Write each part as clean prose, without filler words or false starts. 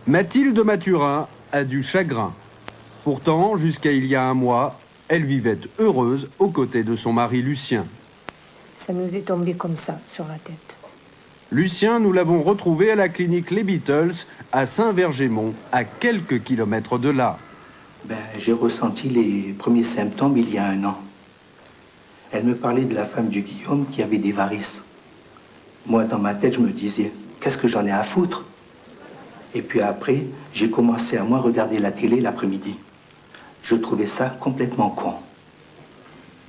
Mathilde Mathurin a du chagrin. Pourtant, jusqu'à il y a un mois, elle vivait heureuse aux côtés de son mari Lucien. Ça nous est tombé comme ça, sur la tête. Lucien, nous l'avons retrouvé à la clinique Les Beatles, à Saint-Vergémont, à quelques kilomètres de là. J'ai ressenti les premiers symptômes il y a 1 an. Elle me parlait de la femme du Guillaume qui avait des varices. Moi, dans ma tête, je me disais, qu'est-ce que j'en ai à foutre? Et puis après, j'ai commencé à moins regarder la télé l'après-midi. Je trouvais ça complètement con.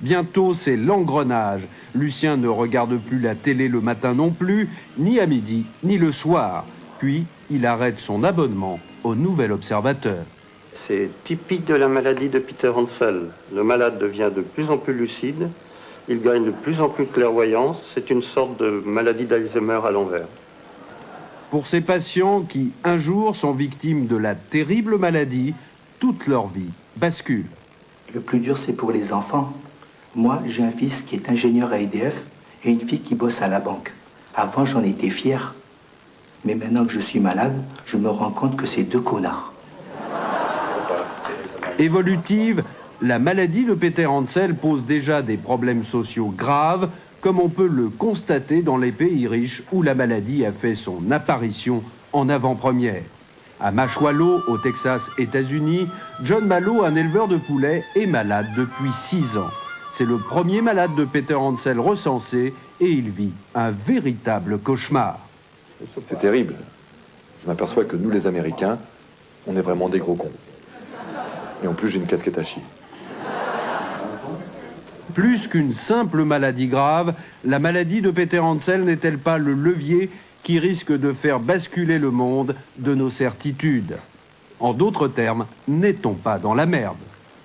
Bientôt, c'est l'engrenage. Lucien ne regarde plus la télé le matin non plus, ni à midi, ni le soir. Puis, il arrête son abonnement au Nouvel Observateur. C'est typique de la maladie de Peter Hansel. Le malade devient de plus en plus lucide, il gagne de plus en plus de clairvoyance. C'est une sorte de maladie d'Alzheimer à l'envers. Pour ces patients qui, un jour, sont victimes de la terrible maladie, toute leur vie bascule. Le plus dur, c'est pour les enfants. Moi, j'ai un fils qui est ingénieur à EDF et une fille qui bosse à la banque. Avant, j'en étais fier. Mais maintenant que je suis malade, je me rends compte que c'est 2 connards. Évolutive, la maladie de Peter Hansel pose déjà des problèmes sociaux graves, comme on peut le constater dans les pays riches où la maladie a fait son apparition en avant-première. À Machualo, au Texas, États-Unis, John Malo, un éleveur de poulets, est malade depuis 6 ans. C'est le premier malade de Peter Hansel recensé et il vit un véritable cauchemar. C'est terrible. Je m'aperçois que nous, les Américains, on est vraiment des gros cons. Et en plus, j'ai une casquette à chier. Plus qu'une simple maladie grave, la maladie de Peter Hansel n'est-elle pas le levier qui risque de faire basculer le monde de nos certitudes? En d'autres termes, n'est-on pas dans la merde?